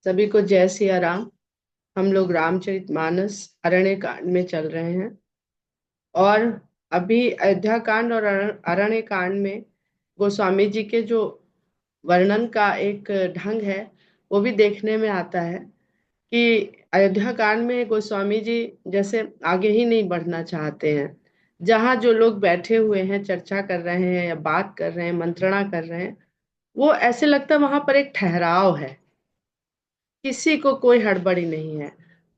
सभी को जय सिया राम। हम लोग रामचरितमानस अरण्य कांड में चल रहे हैं। और अभी अयोध्या कांड और अरण्य कांड में गोस्वामी जी के जो वर्णन का एक ढंग है वो भी देखने में आता है कि अयोध्या कांड में गोस्वामी जी जैसे आगे ही नहीं बढ़ना चाहते हैं। जहाँ जो लोग बैठे हुए हैं, चर्चा कर रहे हैं या बात कर रहे हैं, मंत्रणा कर रहे हैं, वो ऐसे लगता है वहां पर एक ठहराव है। किसी को कोई हड़बड़ी नहीं है,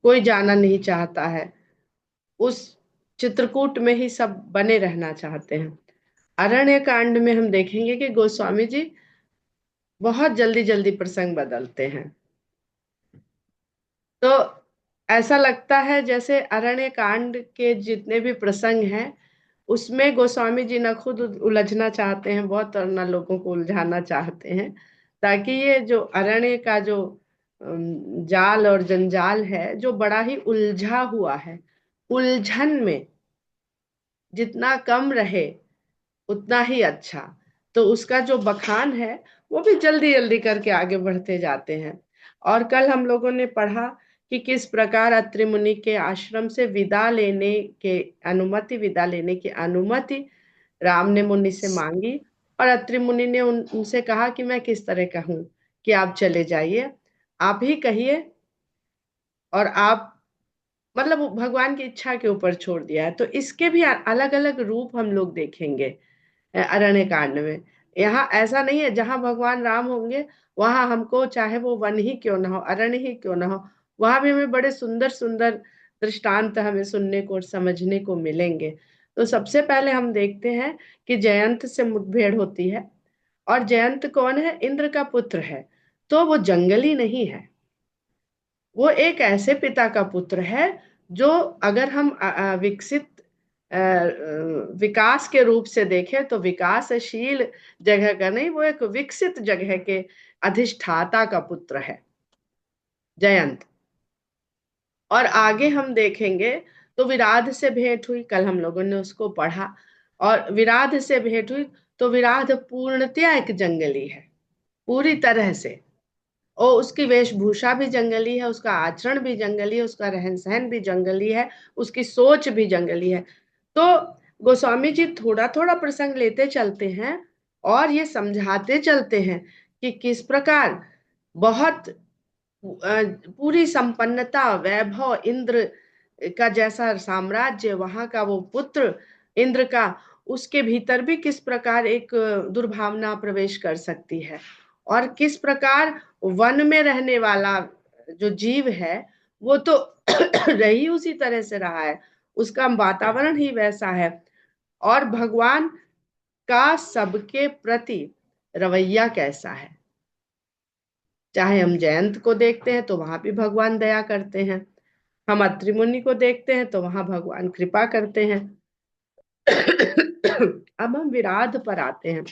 कोई जाना नहीं चाहता है। उस चित्रकूट में ही सब बने रहना चाहते हैं। अरण्य कांड में हम देखेंगे कि गोस्वामी जी बहुत जल्दी जल्दी प्रसंग बदलते हैं। तो ऐसा लगता है जैसे अरण्य कांड के जितने भी प्रसंग हैं उसमें गोस्वामी जी न खुद उलझना चाहते हैं बहुत, और न लोगों को उलझाना चाहते हैं, ताकि ये जो अरण्य का जो जाल और जंजाल है जो बड़ा ही उलझा हुआ है, उलझन में जितना कम रहे उतना ही अच्छा। तो उसका जो बखान है वो भी जल्दी जल्दी करके आगे बढ़ते जाते हैं। और कल हम लोगों ने पढ़ा कि किस प्रकार अत्रि मुनि के आश्रम से विदा लेने की अनुमति राम ने मुनि से मांगी। और अत्रि मुनि ने उनसे कहा कि मैं किस तरह कहूं कि आप चले जाइए, आप ही कहिए। और आप मतलब वो भगवान की इच्छा के ऊपर छोड़ दिया है। तो इसके भी अलग अलग रूप हम लोग देखेंगे अरण्य कांड में। यहाँ ऐसा नहीं है जहां भगवान राम होंगे वहां हमको चाहे वो वन ही क्यों ना हो, अरण्य ही क्यों ना हो, वहां भी हमें बड़े सुंदर सुंदर दृष्टांत हमें सुनने को और समझने को मिलेंगे। तो सबसे पहले हम देखते हैं कि जयंत से मुठभेड़ होती है। और जयंत कौन है? इंद्र का पुत्र है। तो वो जंगली नहीं है, वो एक ऐसे पिता का पुत्र है जो, अगर हम विकसित विकास के रूप से देखें तो विकासशील जगह का नहीं, वो एक विकसित जगह के अधिष्ठाता का पुत्र है जयंत। और आगे हम देखेंगे तो विराध से भेंट हुई, कल हम लोगों ने उसको पढ़ा। और विराध से भेंट हुई तो विराध पूर्णतया एक जंगली है, पूरी तरह से। और उसकी वेशभूषा भी जंगली है, उसका आचरण भी जंगली है, उसका रहन सहन भी जंगली है, उसकी सोच भी जंगली है। तो गोस्वामी जी थोड़ा थोड़ा प्रसंग लेते चलते हैं और ये समझाते चलते हैं कि किस प्रकार बहुत पूरी संपन्नता, वैभव, इंद्र का जैसा साम्राज्य, वहां का वो पुत्र इंद्र का, उसके भीतर भी किस प्रकार एक दुर्भावना प्रवेश कर सकती है। और किस प्रकार वन में रहने वाला जो जीव है वो तो रही उसी तरह से रहा है, उसका वातावरण ही वैसा है। और भगवान का सबके प्रति रवैया कैसा है। चाहे हम जयंत को देखते हैं तो वहां भी भगवान दया करते हैं, हम अत्रि मुनि को देखते हैं तो वहां भगवान कृपा करते हैं। अब हम विराध पर आते हैं।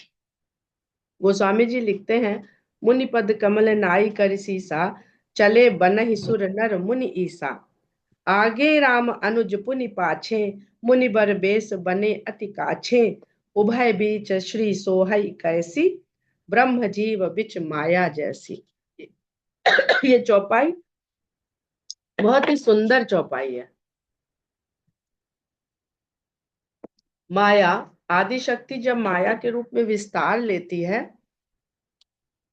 गोस्वामी जी लिखते हैं, मुनि पद कमल नाई कर सीसा, चले बनहि सुर नर मुनि ईसा। आगे राम अनुज पुनि पाछे, मुनि बर बेस बने अति काछे। उभय बीच श्री सोहई कैसी, ब्रह्म जीव बिच माया जैसी। ये चौपाई बहुत ही सुंदर चौपाई है। माया, आदि शक्ति जब माया के रूप में विस्तार लेती है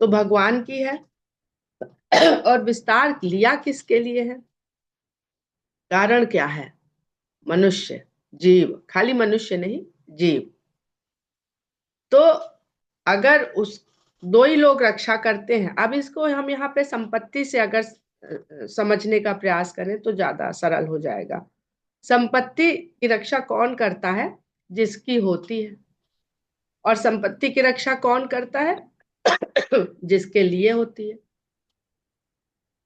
तो भगवान की है। और विस्तार लिया किसके लिए है? कारण क्या है? मनुष्य, जीव, खाली मनुष्य नहीं, जीव। तो अगर उस दो ही लोग रक्षा करते हैं, अब इसको हम यहाँ पे संपत्ति से अगर समझने का प्रयास करें तो ज्यादा सरल हो जाएगा। संपत्ति की रक्षा कौन करता है? जिसकी होती है। और संपत्ति की रक्षा कौन करता है? जिसके लिए होती है।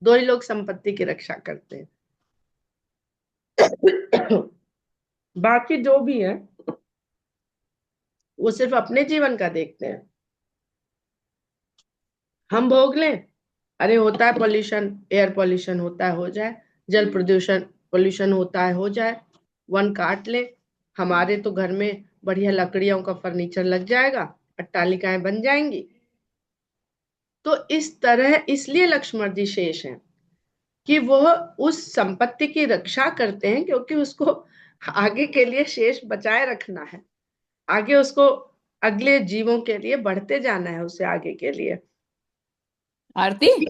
दो ही लोग संपत्ति की रक्षा करते हैं। बाकी जो भी है वो सिर्फ अपने जीवन का देखते हैं। हम भोग लें, अरे होता है पॉल्यूशन, एयर पॉल्यूशन होता है हो जाए, जल प्रदूषण पॉल्यूशन होता है हो जाए, वन काट ले, हमारे तो घर में बढ़िया लकड़ियों का फर्नीचर लग जाएगा, अट्टालिकाएं बन जाएंगी। तो इस तरह इसलिए लक्ष्मण जी शेष हैं कि वह उस संपत्ति की रक्षा करते हैं, क्योंकि उसको आगे के लिए शेष बचाए रखना है, आगे उसको अगले जीवों के लिए बढ़ते जाना है उसे आगे के लिए। आरती।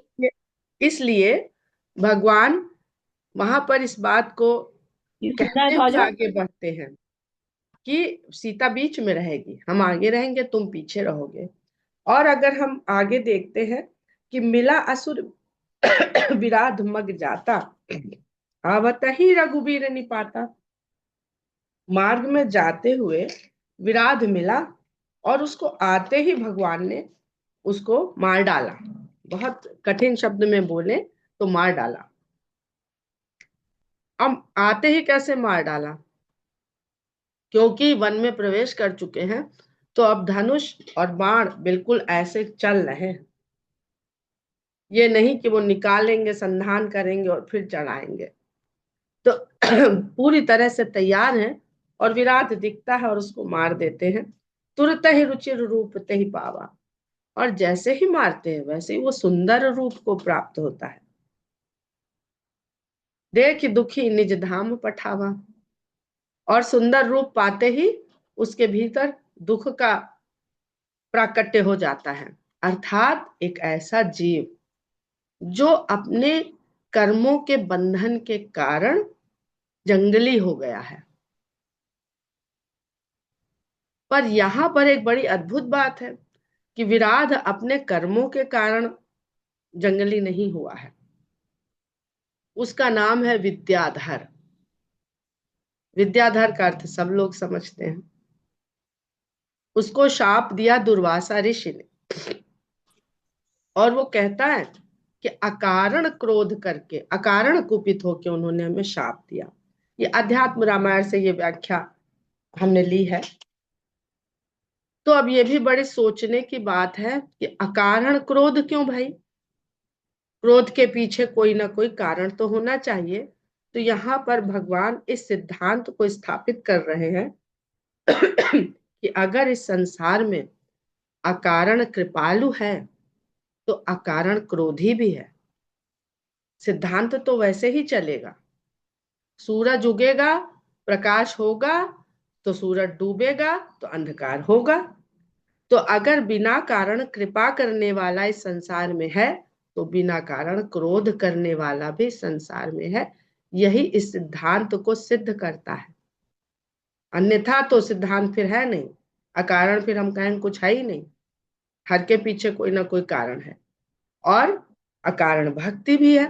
इसलिए भगवान वहां पर इस बात को ये सुन रहा है कहते तो आ हुए जाओ। आगे बढ़ते हैं कि सीता बीच में रहेगी, हम आगे रहेंगे, तुम पीछे रहोगे। और अगर हम आगे देखते हैं कि मिला असुर विराध मग जाता, आवत ही रघुबीर निपाता। मार्ग में जाते हुए विराध मिला और उसको आते ही भगवान ने उसको मार डाला। बहुत कठिन शब्द में बोले तो मार डाला। अब आते ही कैसे मार डाला? क्योंकि वन में प्रवेश कर चुके हैं, तो अब धनुष और बाण बिल्कुल ऐसे चल रहे हैं। ये नहीं कि वो निकालेंगे, संधान करेंगे और फिर चढ़ाएंगे। तो पूरी तरह से तैयार हैं और विराट दिखता है और उसको मार देते हैं। तुरत ही रुचिर रूप ते ही पावा। और जैसे ही मारते हैं वैसे ही वो सुंदर रूप को प्राप्त होता है। देख दुखी निज धाम पठावा। और सुंदर रूप पाते ही उसके भीतर दुख का प्राकट्य हो जाता है। अर्थात एक ऐसा जीव जो अपने कर्मों के बंधन के कारण जंगली हो गया है। पर यहां पर एक बड़ी अद्भुत बात है कि विराध अपने कर्मों के कारण जंगली नहीं हुआ है। उसका नाम है विद्याधर। विद्याधर का अर्थ सब लोग समझते हैं। उसको शाप दिया दुर्वासा ऋषि ने, और वो कहता है कि अकारण क्रोध करके, अकारण कुपित होकर उन्होंने हमें शाप दिया। ये अध्यात्म रामायण से ये व्याख्या हमने ली है। तो अब ये भी बड़े सोचने की बात है कि अकारण क्रोध क्यों भाई? क्रोध के पीछे कोई ना कोई कारण तो होना चाहिए। तो यहाँ पर भगवान इस सिद्धांत को स्थापित कर रहे हैं कि अगर इस संसार में अकारण कृपालु है तो अकारण क्रोधी भी है। सिद्धांत तो वैसे ही चलेगा। सूरज उगेगा, प्रकाश होगा, तो सूरज डूबेगा तो अंधकार होगा। तो अगर बिना कारण कृपा करने वाला इस संसार में है, तो बिना कारण क्रोध करने वाला भी संसार में है। यही इस सिद्धांत को सिद्ध करता है। अन्यथा तो सिद्धांत फिर है नहीं। अकारण फिर हम कहें कुछ है ही नहीं। हर के पीछे कोई ना कोई कारण है। और अकारण भक्ति भी है।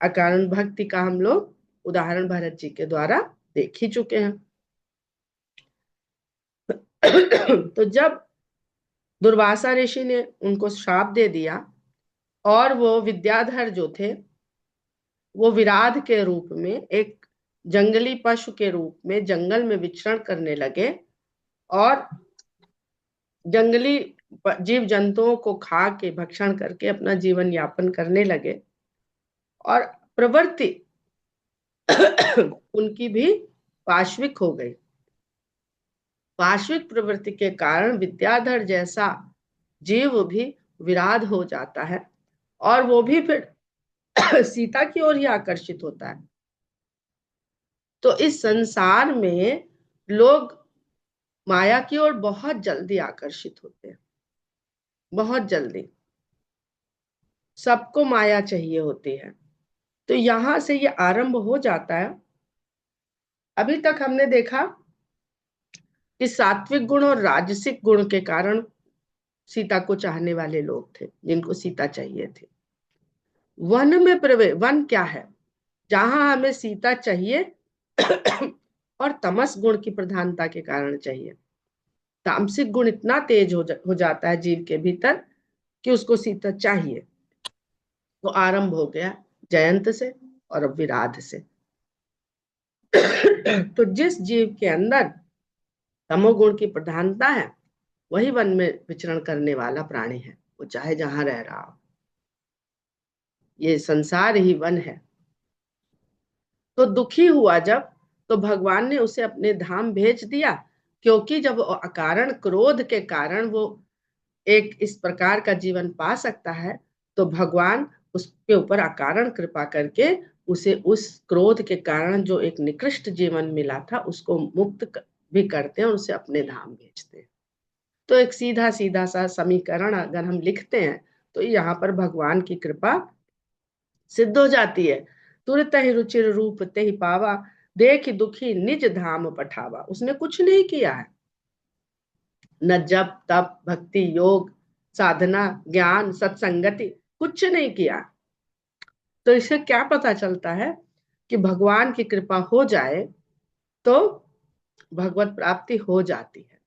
अकारण भक्ति का हम लोग उदाहरण भरत जी के द्वारा देख ही चुके हैं। तो जब दुर्वासा ऋषि ने उनको श्राप दे दिया और वो विद्याधर जो थे वो विराध के रूप में एक जंगली पशु के रूप में जंगल में विचरण करने लगे और जंगली जीव जंतुओं को खा के भक्षण करके अपना जीवन यापन करने लगे। और प्रवृत्ति उनकी भी पाश्विक हो गई। पाश्विक प्रवृत्ति के कारण विद्याधर जैसा जीव भी विराध हो जाता है और वो भी फिर सीता की ओर ही आकर्षित होता है। तो इस संसार में लोग माया की ओर बहुत जल्दी आकर्षित होते हैं। बहुत जल्दी सबको माया चाहिए होती है। तो यहां से ये आरंभ हो जाता है। अभी तक हमने देखा कि सात्विक गुण और राजसिक गुण के कारण सीता को चाहने वाले लोग थे, जिनको सीता चाहिए थी। वन में प्रवेश, वन क्या है? जहां हमें सीता चाहिए और तमस गुण की प्रधानता के कारण चाहिए। तामसिक गुण इतना तेज हो जाता है जीव के भीतर कि उसको सीता चाहिए। तो आरंभ हो गया जयंत से और अब विराध से। तो जिस जीव के अंदर तमोगुण की प्रधानता है वही वन में विचरण करने वाला प्राणी है, वो चाहे जहां रह रहा हो। ये संसार ही वन है। तो दुखी हुआ जब, तो भगवान ने उसे अपने धाम भेज दिया, क्योंकि जब अकारण क्रोध के कारण वो एक इस प्रकार का जीवन पा सकता है, तो भगवान उसके ऊपर अकारण कृपा करके उसे उस क्रोध के कारण जो एक निकृष्ट जीवन मिला था उसको भी करते हैं और उसे अपने धाम भेजते हैं। तो एक सीधा सीधा सा समीकरण अगर हम लिखते हैं तो यहाँ पर भगवान की कृपा सिद्ध हो जाती है। तुरत ही रुचिर रूप ते ही पावा, देख दुखी निज धाम पठावा। उसने कुछ नहीं किया है, न जप तप भक्ति योग साधना ज्ञान सत्संगति, कुछ नहीं किया। तो इससे क्या पता चलता है कि भगवान की कृपा हो जाए तो भगवत प्राप्ति हो जाती है।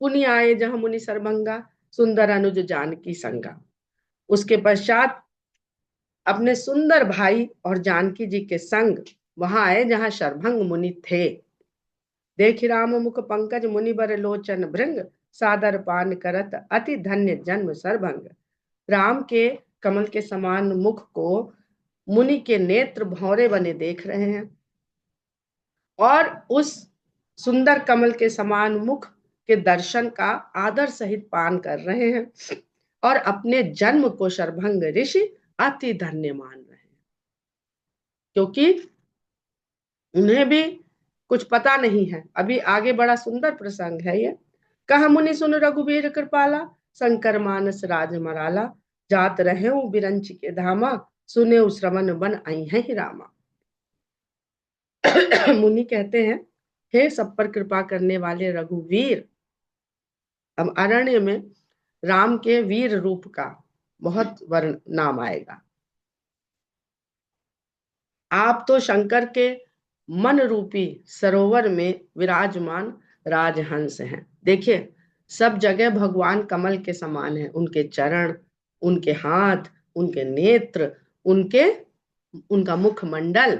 पुनि आए जहाँ मुनि सरभंगा, सुंदर अनुज जानकी संगा। उसके पश्चात अपने सुंदर भाई और जानकी जी के संग वहां आए जहां शरभंग मुनि थे। देखि राम मुख पंकज मुनि बर लोचन भृंग, सादर पान करत अति धन्य जन्म सरभंग। राम के कमल के समान मुख को मुनि के नेत्र भौरे बने देख रहे हैं और उस सुंदर कमल के समान मुख के दर्शन का आदर सहित पान कर रहे हैं और अपने जन्म को शरभंग ऋषि अति धन्य मान रहे हैं, क्योंकि उन्हें भी कुछ पता नहीं है। अभी आगे बड़ा सुंदर प्रसंग है ये। कहा मुनि सुन रघुबीर कृपाला, शंकर मानस राज मराला। जात रहे बिरंच के धामा, सुने श्रवण बन आई है ही रामा। मुनि कहते हैं, हे सब पर कृपा करने वाले रघुवीर। अब अरण्य में राम के वीर रूप का बहुत वर्ण नाम आएगा। आप तो शंकर के मन रूपी सरोवर में विराजमान राजहंस हैं। देखिए, सब जगह भगवान कमल के समान है। उनके चरण, उनके हाथ, उनके नेत्र, उनके उनका मुखमंडल,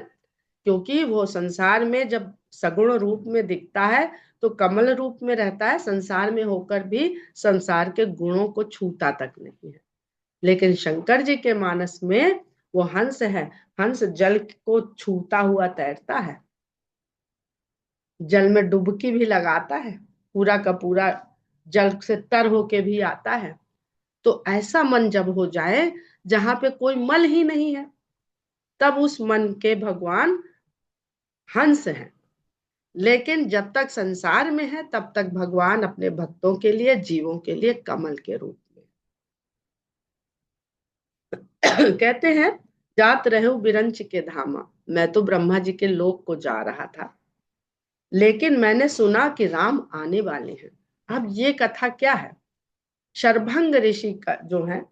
क्योंकि वो संसार में जब सगुण रूप में दिखता है तो कमल रूप में रहता है, संसार में होकर भी संसार के गुणों को छूता तक नहीं है। लेकिन शंकर जी के मानस में वो हंस है। हंस जल को छूता हुआ तैरता है, जल में डुबकी भी लगाता है, पूरा का पूरा जल से तर होके भी आता है। तो ऐसा मन जब हो जाए जहां पे कोई मल ही नहीं है, तब उस मन के भगवान हंस हैं। लेकिन जब तक संसार में है तब तक भगवान अपने भक्तों के लिए, जीवों के लिए कमल के रूप में। कहते हैं, जात रहे बिरंच के धामा। मैं तो ब्रह्मा जी के लोक को जा रहा था, लेकिन मैंने सुना कि राम आने वाले हैं। अब ये कथा क्या है? शरभंग ऋषि का जो है,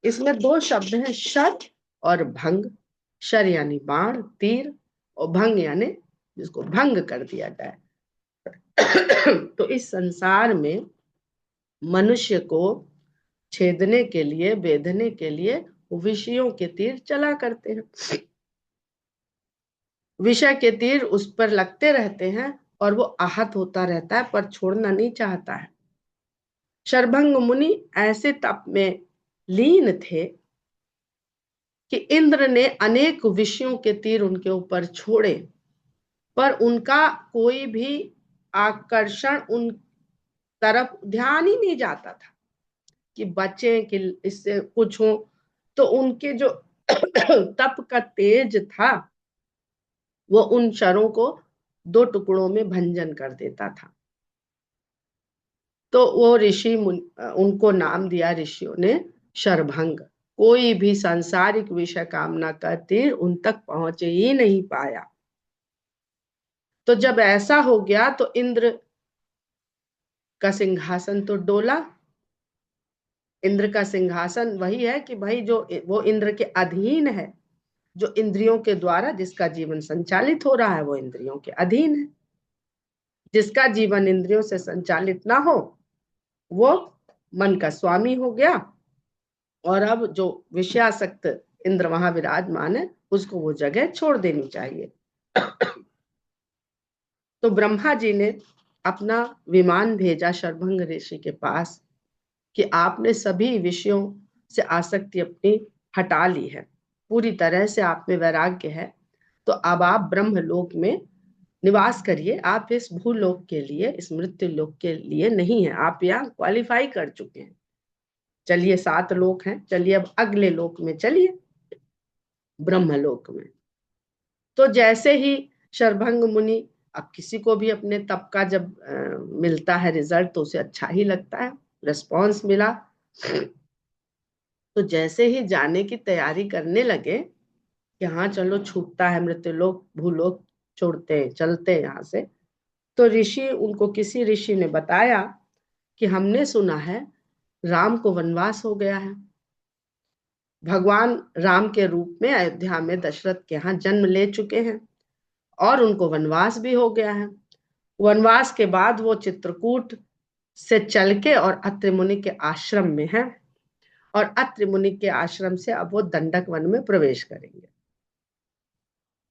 इसमें दो शब्द हैं, शर और भंग। शर यानी बाण तीर, और भंग यानी जिसको भंग कर दिया जाए। तो इस संसार में मनुष्य को छेदने के लिए, बेधने के लिए विषयों के तीर चला करते हैं। विषय के तीर उस पर लगते रहते हैं और वो आहत होता रहता है, पर छोड़ना नहीं चाहता है। शरभंग मुनि ऐसे तप में लीन थे कि इंद्र ने अनेक विषयों के तीर उनके ऊपर छोड़े, पर उनका कोई भी आकर्षण उन तरफ ध्यान ही नहीं जाता था कि बचे, कि इससे कुछ हो। तो उनके जो तप का तेज था वो उन शरों को दो टुकड़ों में भंजन कर देता था। तो वो ऋषि उनको नाम दिया ऋषियों ने शरभंग। कोई भी सांसारिक विषय कामना का तीर उन तक पहुंच ही नहीं पाया। तो जब ऐसा हो गया तो इंद्र का सिंहासन तो डोला। इंद्र का सिंहासन वही है कि भाई जो वो इंद्र के अधीन है, जो इंद्रियों के द्वारा जिसका जीवन संचालित हो रहा है वो इंद्रियों के अधीन है। जिसका जीवन इंद्रियों से संचालित ना हो वो मन का स्वामी हो गया, और अब जो विषयासक्त इंद्र वहां विराजमान है उसको वो जगह छोड़ देनी चाहिए। तो ब्रह्मा जी ने अपना विमान भेजा शरभंग ऋषि के पास कि आपने सभी विषयों से आसक्ति अपनी हटा ली है, पूरी तरह से आप में वैराग्य है, तो अब आप ब्रह्मलोक में निवास करिए। आप इस भूलोक के लिए, इस मृत्यु लोक के लिए नहीं है, आप यहाँ क्वालिफाई कर चुके हैं। चलिए 7 लोक हैं, चलिए अब अगले लोक में चलिए, ब्रह्मलोक में। तो जैसे ही शरभंग मुनि, अब किसी को भी अपने तप का जब मिलता है रिजल्ट तो उसे अच्छा ही लगता है, रिस्पॉन्स मिला। तो जैसे ही जाने की तैयारी करने लगे कि हाँ चलो छूटता है मृत्युलोक, भूलोक छोड़ते हैं, चलते हैं यहाँ से, तो ऋषि, उनको किसी ऋषि ने बताया कि हमने सुना है राम को वनवास हो गया है। भगवान राम के रूप में अयोध्या में दशरथ के यहाँ जन्म ले चुके हैं और उनको वनवास भी हो गया है। वनवास के बाद वो चित्रकूट से चल के और अत्रि मुनि के आश्रम में है, और अत्रि मुनि के आश्रम से अब वो दंडक वन में प्रवेश करेंगे।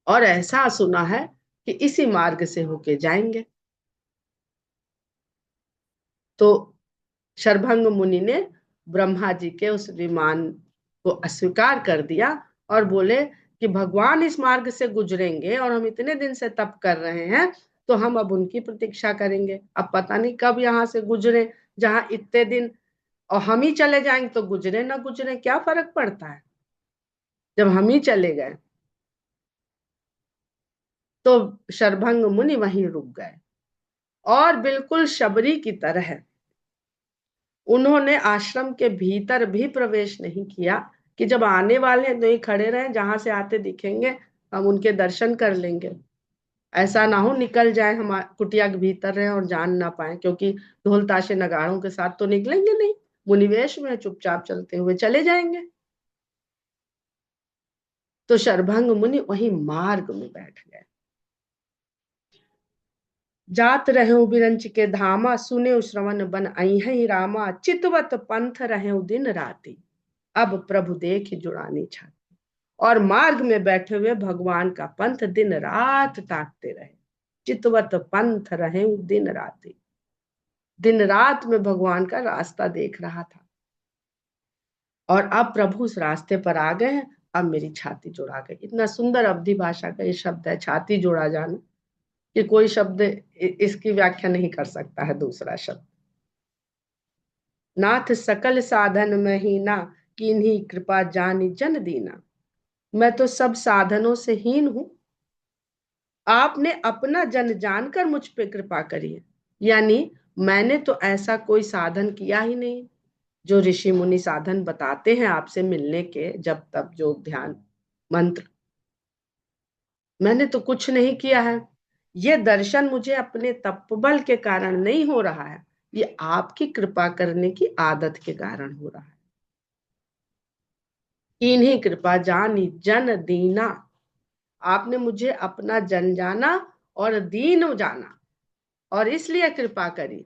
और ऐसा सुना है कि इसी मार्ग से होके जाएंगे। तो शरभंग मुनि ने ब्रह्मा जी के उस विमान को अस्वीकार कर दिया और बोले कि भगवान इस मार्ग से गुजरेंगे और हम इतने दिन से तप कर रहे हैं, तो हम अब उनकी प्रतीक्षा करेंगे। अब पता नहीं कब यहाँ से गुजरे, जहाँ इतने दिन, और हम ही चले जाएंगे तो गुजरे ना गुजरे क्या फर्क पड़ता है, जब हम ही चले गए। तो शरभंग मुनि वहीं रुक गए और बिल्कुल शबरी की तरह उन्होंने आश्रम के भीतर भी प्रवेश नहीं किया कि जब आने वाले हैं तो ही खड़े रहे, जहां से आते दिखेंगे हम उनके दर्शन कर लेंगे। ऐसा ना हो निकल जाए, हम कुटिया के भीतर रहे और जान ना पाए, क्योंकि ढोल ताशे नगाड़ों के साथ तो निकलेंगे नहीं, मुनिवेश में चुपचाप चलते हुए चले जाएंगे। तो शरभंग मुनि वही मार्ग में बैठ गए। जात रहे बिरंच के धामा, सुने श्रवण बन आई रामा, चितवत पंथ रहे दिन राति, अब प्रभु देख जुड़ानी छाती। और मार्ग में बैठे हुए भगवान का पंथ दिन रात ताकते रहे, चितवत पंथ रहे दिन राति, दिन रात में भगवान का रास्ता देख रहा था। और अब प्रभु उस रास्ते पर आ गए हैं, अब मेरी छाती जुड़ा गई। इतना सुंदर अवधि भाषा का ये शब्द है, छाती जुड़ा जाना, कि कोई शब्द इसकी व्याख्या नहीं कर सकता है दूसरा शब्द। नाथ सकल साधन में ही ना, किन्हीं कृपा जानी जन दीना। मैं तो सब साधनों से हीन हूं, आपने अपना जन जानकर मुझ पे कृपा करी है। यानी मैंने तो ऐसा कोई साधन किया ही नहीं, जो ऋषि मुनि साधन बताते हैं आपसे मिलने के, जब तब जो ध्यान मंत्र, मैंने तो कुछ नहीं किया है। ये दर्शन मुझे अपने तपबल के कारण नहीं हो रहा है, ये आपकी कृपा करने की आदत के कारण हो रहा है। इन्हीं कृपा जानी जन दीना, आपने मुझे अपना जन जाना और दीन जाना, और इसलिए कृपा करी।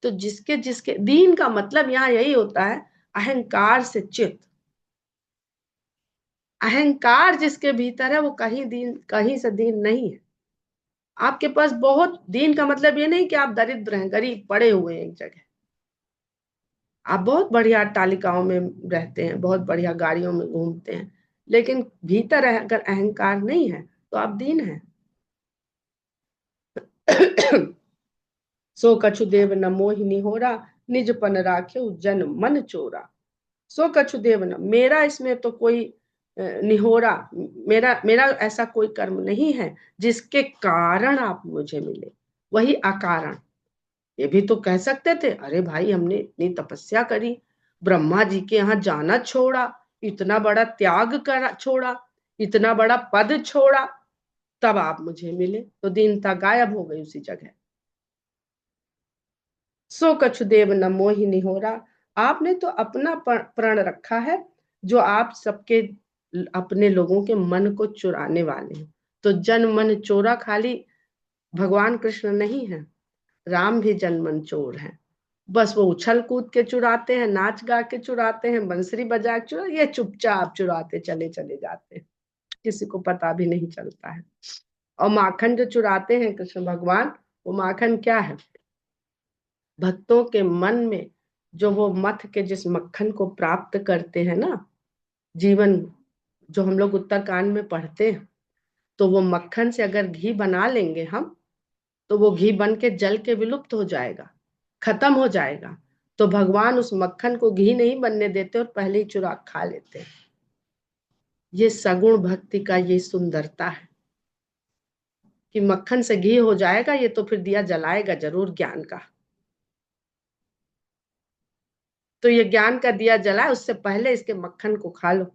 तो जिसके जिसके दीन का मतलब यहाँ यही होता है, अहंकार से चित। अहंकार जिसके भीतर है वो कहीं दीन, कहीं से दीन नहीं है। आपके पास बहुत, दीन का मतलब ये नहीं कि आप दरिद्र हैं, गरीब पड़े हुए हैं एक जगह। आप बहुत बढ़िया तालिकाओं में रहते हैं, बहुत बढ़िया गाड़ियों में घूमते हैं, लेकिन भीतर अगर अहंकार नहीं है तो आप दीन हैं। सो कछु देव न मोहि निहोरा, निज पन राखे जन मन चोरा। सो कछु देव न, मेरा इसमें तो कोई निहोरा, मेरा मेरा ऐसा कोई कर्म नहीं है जिसके कारण आप मुझे मिले, वही अकारण। ये भी तो कह सकते थे, अरे भाई हमने इतनी तपस्या करी, ब्रह्मा जी के यहाँ जाना छोड़ा, इतना बड़ा त्याग करा छोड़ा, इतना बड़ा पद छोड़ा, तब आप मुझे मिले, तो दीनता गायब हो गई उसी जगह। सो कछु देव न मोहि निहोरा, आपने तो अपना प्रण रखा है, जो आप सबके, अपने लोगों के मन को चुराने वाले हैं। तो जन मन चोरा खाली भगवान कृष्ण नहीं है, राम भी जन मन चोर है। बस वो उछल कूद के चुराते हैं, नाच गा के चुराते हैं, बंसरी बजा के चुरा, ये चुपचाप चुराते चले चले जाते हैं, किसी को पता भी नहीं चलता है। और माखन जो चुराते हैं कृष्ण भगवान, वो माखन क्या है, भक्तों के मन में जो वो मथ के जिस मक्खन को प्राप्त करते हैं ना, जीवन, जो हम लोग उत्तरकांड में पढ़ते हैं, तो वो मक्खन से अगर घी बना लेंगे हम, तो वो घी बन के जल के विलुप्त हो जाएगा, खत्म हो जाएगा। तो भगवान उस मक्खन को घी नहीं बनने देते और पहले ही चुरा खा लेते हैं। ये सगुण भक्ति का ये सुंदरता है कि मक्खन से घी हो जाएगा, ये तो फिर दिया जलाएगा जरूर ज्ञान का। तो ये ज्ञान का दिया जलाए, उससे पहले इसके मक्खन को खा लो।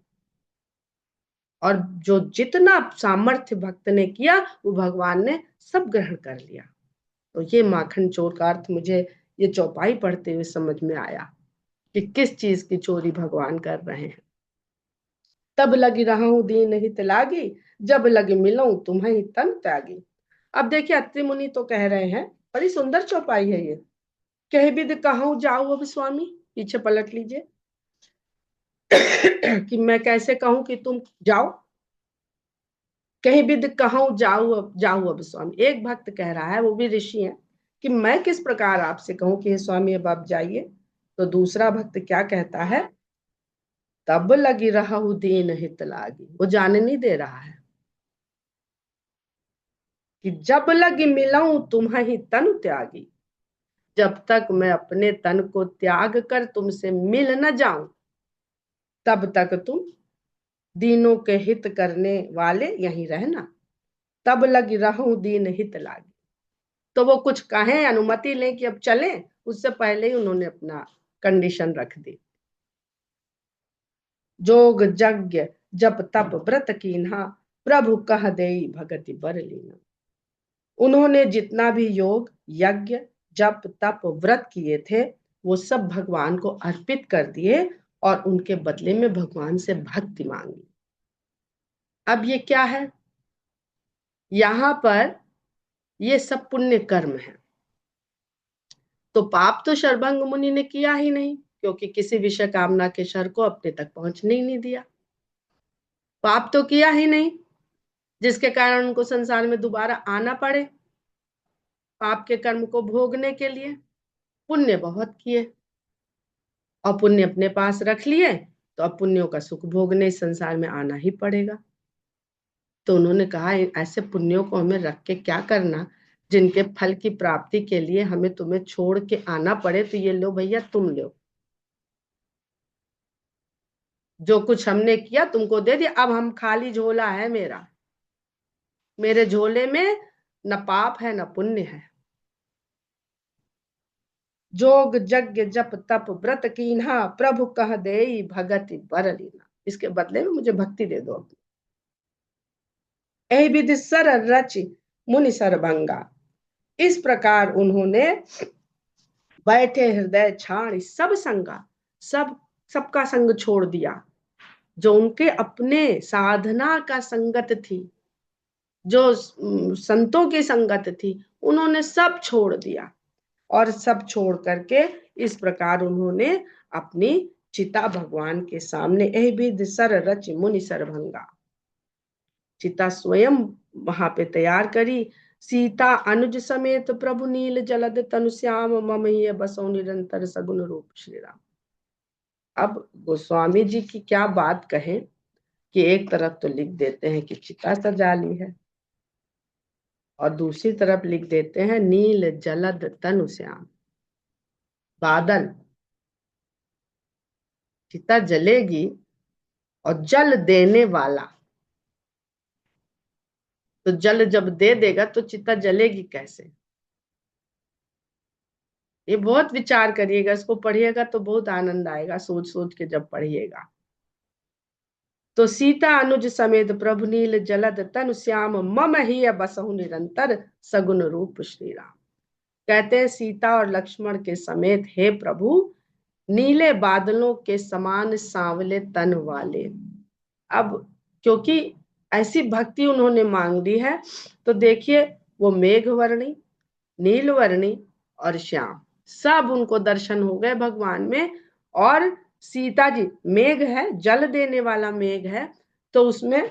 और जो जितना सामर्थ्य भक्त ने किया वो भगवान ने सब ग्रहण कर लिया। तो ये माखन चोर का अर्थ मुझे ये चौपाई पढ़ते हुए समझ में आया कि किस चीज की चोरी भगवान कर रहे हैं। तब लगी रहूं दीन हित लागी, जब लगी मिलूं तुम्हें तन त्यागी। अब देखिए अत्रि मुनि तो कह रहे हैं, बड़ी सुंदर चौपाई है ये। कह विद कहूं जाऊं अब स्वामी, पीछे पलट लीजिए कि मैं कैसे कहूं कि तुम जाओ, कहीं विद कहूं जाऊं अब स्वामी। एक भक्त कह रहा है, वो भी ऋषि है, कि मैं किस प्रकार आपसे कहूं कि हे स्वामी अब आप जाइए। तो दूसरा भक्त क्या कहता है, तब लगी रहू दीन हित लागी। वो जाने नहीं दे रहा है कि जब लगी मिलऊं तुम्हें तन त्यागी, जब तक मैं अपने तन को त्याग कर तुमसे मिल न जाऊं, तब तक तुम दीनों के हित करने वाले यहीं रहना। तब लगी रहूं दीन हित लागी। तो वो कुछ कहें, अनुमति लें कि अब चलें, उससे पहले ही उन्होंने अपना कंडीशन रख दी। जोग यज्ञ जप तप व्रत कीन्हा, प्रभु कह देई भगति बर लीना। उन्होंने जितना भी योग यज्ञ जप तप व्रत किए थे, वो सब भगवान को अर्पित कर दिए और उनके बदले में भगवान से भक्ति मांगी। अब ये क्या है, यहां पर ये सब पुण्य कर्म है। तो पाप तो शर्वंग मुनि ने किया ही नहीं, क्योंकि किसी विषय कामना के शर को अपने तक पहुंचने ही नहीं दिया। पाप तो किया ही नहीं जिसके कारण उनको संसार में दोबारा आना पड़े पाप के कर्म को भोगने के लिए। पुण्य बहुत किए और पुण्य अपने पास रख लिए, तो अब पुण्यों का सुख भोगने इस संसार में आना ही पड़ेगा। तो उन्होंने कहा ऐसे पुण्यों को हमें रख के क्या करना, जिनके फल की प्राप्ति के लिए हमें तुम्हें छोड़ के आना पड़े, तो ये लो भैया तुम लो, जो कुछ हमने किया तुमको दे दिया, अब हम खाली झोला है मेरा, मेरे झोले में न पाप है न पुण्य है। जोग यज्ञ जप तप व्रत कीन्हा, प्रभु कह देई भगति बर लीना। इसके बदले में मुझे भक्ति दे दो। ऐ विधि सर रच मुनि सरभंगा, इस प्रकार उन्होंने बैठे हृदय छाड़ सब संगा, सबका संग छोड़ दिया। जो उनके अपने साधना का संगत थी, जो संतों की संगत थी, उन्होंने सब छोड़ दिया और सब छोड़ करके इस प्रकार उन्होंने अपनी चिता भगवान के सामने यह भी सर रच मुनि सरभंगा, चिता स्वयं वहां पे तैयार करी। सीता अनुज समेत प्रभु नील जलद तनु श्याम, मम ये बसो निरंतर सगुन रूप श्री राम। अब गोस्वामी जी की क्या बात कहें कि एक तरफ तो लिख देते हैं कि चिता सजा ली है और दूसरी तरफ लिख देते हैं नील जलद तनु श्याम, बादल, चिता जलेगी और जल देने वाला, तो जल जब दे देगा तो चिता जलेगी कैसे। ये बहुत विचार करिएगा, इसको पढ़िएगा तो बहुत आनंद आएगा, सोच सोच के जब पढ़िएगा। तो सीता अनुज समेत प्रभु नील जलद तनु श्याम, मम ही बसहु निरंतर सगुन रूप श्री राम। कहते हैं सीता और लक्ष्मण के समेत हे प्रभु, नीले बादलों के समान सांवले तन वाले। अब क्योंकि ऐसी भक्ति उन्होंने मांग ली है, तो देखिए वो मेघवर्णी, नीलवर्णी और श्याम, सब उनको दर्शन हो गए भगवान में। और सीता जी, मेघ है, जल देने वाला मेघ है, तो उसमें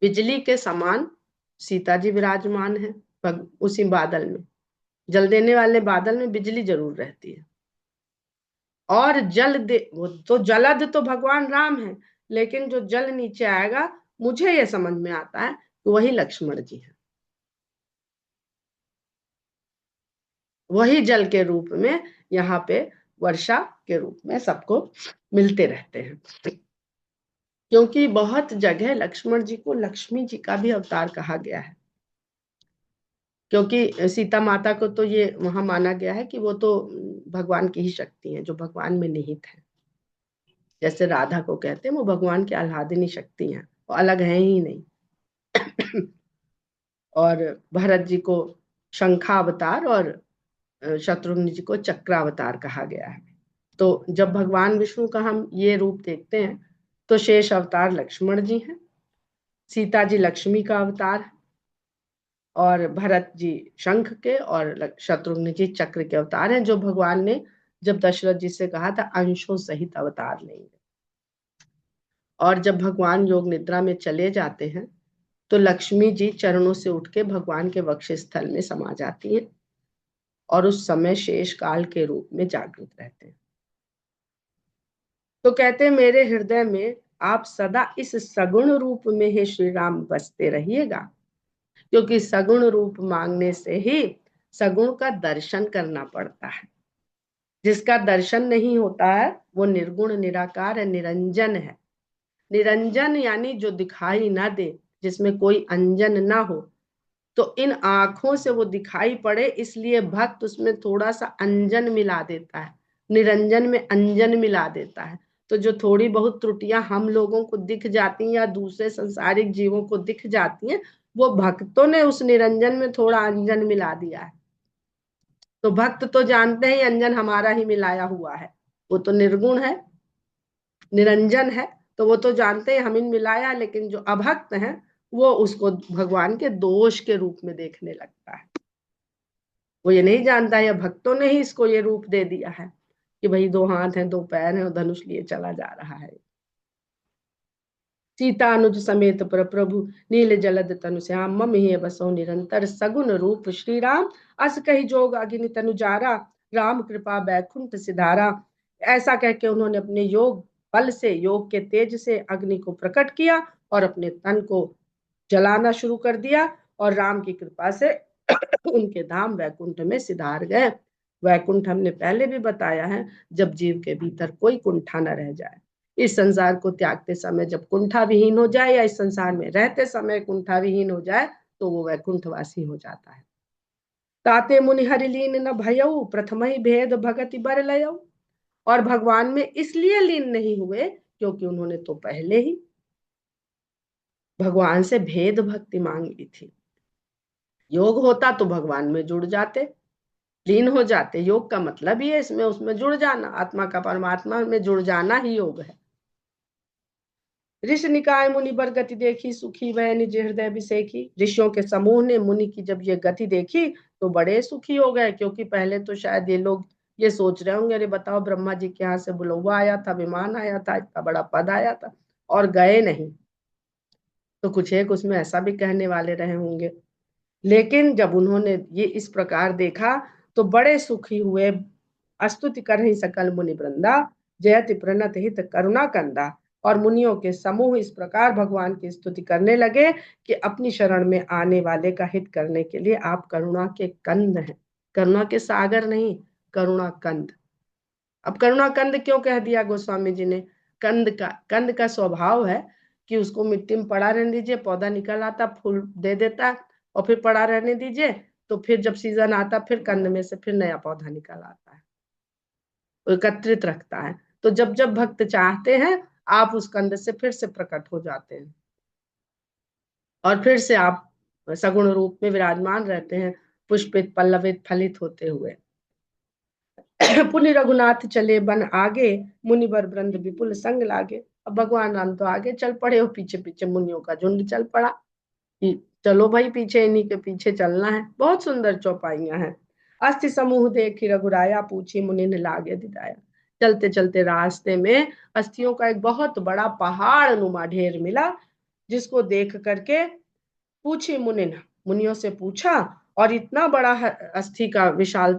बिजली के समान सीता जी विराजमान है उसी बादल में। जल देने वाले बादल में बिजली जरूर रहती है। और जल दे, वो तो जलद तो भगवान राम है, लेकिन जो जल नीचे आएगा मुझे ये समझ में आता है कि वही लक्ष्मण जी हैं, वही जल के रूप में यहाँ पे वर्षा के रूप में सबको मिलते रहते हैं। क्योंकि बहुत जगह लक्ष्मण जी को लक्ष्मी जी का भी अवतार कहा गया है, क्योंकि सीता माता को तो ये वहां माना गया है कि वो तो भगवान की ही शक्ति है, जो भगवान में निहित है। जैसे राधा को कहते हैं वो भगवान की आह्लादिनी शक्ति है, वो अलग है ही नहीं। और भरत जी को शंखावतार और शत्रुघ्न जी को चक्रावतार कहा गया है। तो जब भगवान विष्णु का हम ये रूप देखते हैं तो शेष अवतार लक्ष्मण जी हैं, सीता जी लक्ष्मी का अवतार है, और भरत जी शंख के और शत्रुघ्न जी चक्र के अवतार हैं, जो भगवान ने जब दशरथ जी से कहा था अंशों सहित अवतार लेंगे। और जब भगवान योग निद्रा में चले जाते हैं तो लक्ष्मी जी चरणों से उठ के भगवान के वक्ष स्थल में समा जाती हैं और उस समय शेष काल के रूप में जागृत रहते हैं। तो कहते हैं मेरे हृदय में आप सदा इस सगुण रूप में ही श्री राम बसते रहिएगा, क्योंकि सगुण रूप मांगने से ही सगुण का दर्शन करना पड़ता है। जिसका दर्शन नहीं होता है वो निर्गुण निराकार है, निरंजन है। निरंजन यानी जो दिखाई ना दे, जिसमें कोई अंजन ना हो। तो इन आंखों से वो दिखाई पड़े, इसलिए भक्त उसमें थोड़ा सा अंजन मिला देता है, निरंजन में अंजन मिला देता है। तो जो थोड़ी बहुत त्रुटियां हम लोगों को दिख जाती हैं या दूसरे संसारिक जीवों को दिख जाती हैं, वो भक्तों ने उस निरंजन में थोड़ा अंजन मिला दिया है। तो भक्त तो जानते हैं अंजन हमारा ही मिलाया हुआ है, वो तो निर्गुण है, निरंजन है, तो वो तो जानते हैं हमें मिलाया। लेकिन जो अभक्त है वो उसको भगवान के दोष के रूप में देखने लगता है। वो ये नहीं जानता या भक्तों ने ही इसको ये रूप दे दिया है कि भाई 2 हाथ हैं 2 पैर हैं और धनुष लिए चला जा रहा है। सीता अनुज समेत पर प्रभु नील जलद तनु श्याम मम ही बसो निरंतर सगुन रूप श्री राम अस कही जोग अग्नि तनु जारा राम कृपा बैकुंठ सिधारा। ऐसा कह के उन्होंने अपने योग बल से, योग के तेज से अग्नि को प्रकट किया और अपने तन को जलाना शुरू कर दिया, और राम की कृपा से उनके धाम वैकुंठ में सिधार गए। वैकुंठ हमने पहले भी बताया है, जब जीव के भीतर कोई कुंठा न रह जाए। इस संसार को त्यागते समय जब कुंठा विहीन हो जाए, या इस संसार में रहते समय कुंठा विहीन हो जाए, तो वो वैकुंठवासी हो जाता है। ताते मुनि हरिलीन न भयऊ प्रथम ही भेद भगति बर लयऊ। और भगवान में इसलिए लीन नहीं हुए क्योंकि उन्होंने तो पहले ही भगवान से भेद भक्ति मांग ली थी। योग होता तो भगवान में जुड़ जाते, लीन हो जाते। योग का मतलब ही है इसमें उसमें जुड़ जाना, आत्मा का परमात्मा में जुड़ जाना ही योग है। ऋषि निकाय मुनि बर गति देखी सुखी वह निज हृदय बिसेखी। ऋषियों के समूह ने मुनि की जब ये गति देखी तो बड़े सुखी हो गए, क्योंकि पहले तो शायद ये लोग ये सोच रहे होंगे, अरे बताओ ब्रह्मा जी के यहाँ से बुलवा आया था, विमान आया था, इतना बड़ा पद आया था और गए नहीं। तो कुछ एक उसमें ऐसा भी कहने वाले रहे होंगे। लेकिन जब उन्होंने ये इस प्रकार देखा तो बड़े सुखी हुए। स्तुति कर ही सकल मुनि वृंदा जयति प्रणत हित करुणा कंदा। और मुनियों के समूह इस प्रकार भगवान की स्तुति करने लगे कि अपनी शरण में आने वाले का हित करने के लिए आप करुणा के कंद हैं, करुणा के सागर नहीं, करुणा कंद। अब करुणा कंद क्यों कह दिया गोस्वामी जी ने? कंद का स्वभाव है कि उसको मिट्टी में पड़ा रहने दीजिए, पौधा निकल आता, फूल दे देता, और फिर पड़ा रहने दीजिए, तो फिर जब सीजन आता फिर कंद में से फिर नया पौधा निकल आता है, वो एकत्रित रखता है। तो जब जब भक्त चाहते हैं आप उस कंद से फिर से प्रकट हो जाते हैं और फिर से आप सगुण रूप में विराजमान रहते हैं, पुष्पित पल्लवित फलित होते हुए। पुनि रघुनाथ चले बन आगे मुनिवर वृंद विपुल संग लागे। अब भगवान राम तो आगे चल पड़े और पीछे पीछे मुनियों का झुंड चल पड़ा कि चलो भाई पीछे, इन्हीं के पीछे चलना है। बहुत सुंदर चौपाइयां हैं। अस्थि समूह देखी रघुराया पूछी मुनि ने लागे दिदाया। चलते चलते रास्ते में अस्थियों का एक बहुत बड़ा पहाड़ नुमा ढेर मिला, जिसको देख करके पूछी मुनि ने, मुनियों से पूछा, और इतना बड़ा अस्थि का विशाल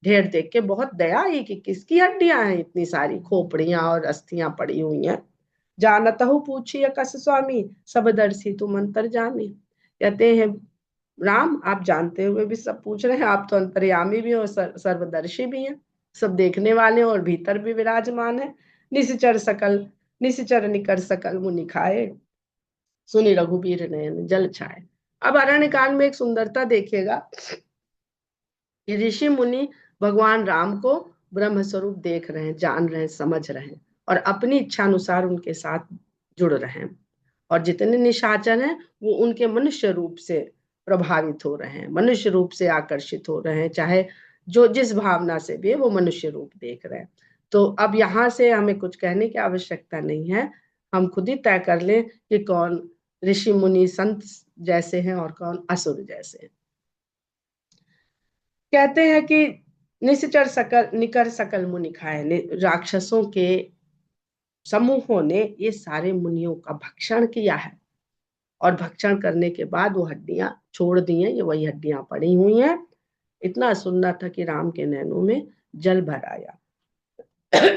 ढेर देख के बहुत दया आई कि किसकी हड्डियां हैं, इतनी सारी खोपड़ियां और अस्थियां पड़ी हुई हैं। जानतहु पूछिए कस स्वामी, सब दर्शी तुम अंतर्जामी। कहते हैं राम, आप जानते हुए भी सब पूछ रहे हैं, आप तो अंतर्यामी भी हो, सर्वदर्शी भी हैं, सब देखने वाले और भीतर भी विराजमान है। निश्चर निकर सकल मुनि खाए, सुनि रघुबीर नयन जल छाए। अब अरण्य कांड में एक सुंदरता देखिएगा कि ऋषि मुनि भगवान राम को ब्रह्म स्वरूप देख रहे हैं, जान रहे हैं, समझ रहे हैं, और अपनी इच्छा अनुसार उनके साथ जुड़ रहे हैं। और जितने निशाचर हैं वो उनके मनुष्य रूप से प्रभावित हो रहे हैं, मनुष्य रूप से आकर्षित हो रहे हैं, चाहे जो जिस भावना से भी है वो मनुष्य रूप देख रहे हैं। तो अब यहाँ से हमें कुछ कहने की आवश्यकता नहीं है, हम खुद ही तय कर लें कि कौन ऋषि मुनि संत जैसे हैं और कौन असुर जैसे हैं। कहते हैं कि निकर सकल मुनि खाए, राक्षसों के समूहों ने ये सारे मुनियों का भक्षण किया है, और भक्षण करने के बाद वो हड्डियां छोड़ दी हैं, ये वही हड्डियां पड़ी हुई हैं। इतना सुनना था कि राम के नैनों में जल भर आया।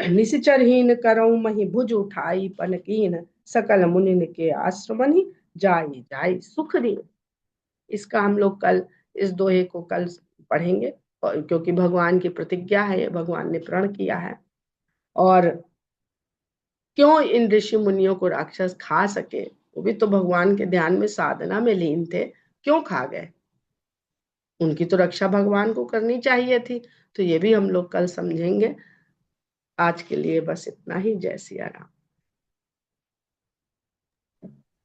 निश्चरहीन करऊं मही भुज उठाई, पनकीन सकल मुनिन के आश्रमनि जाई जाई सुख दी। इसका हम लोग कल इस दोहे को कल पढ़ेंगे, क्योंकि भगवान की प्रतिज्ञा है, भगवान ने प्रण किया है। और क्यों इन ऋषि मुनियों को राक्षस खा सके, वो भी तो भगवान के ध्यान में साधना में लीन थे, क्यों खा गए? उनकी तो रक्षा भगवान को करनी चाहिए थी। तो ये भी हम लोग कल समझेंगे। आज के लिए बस इतना ही। जय सिया राम।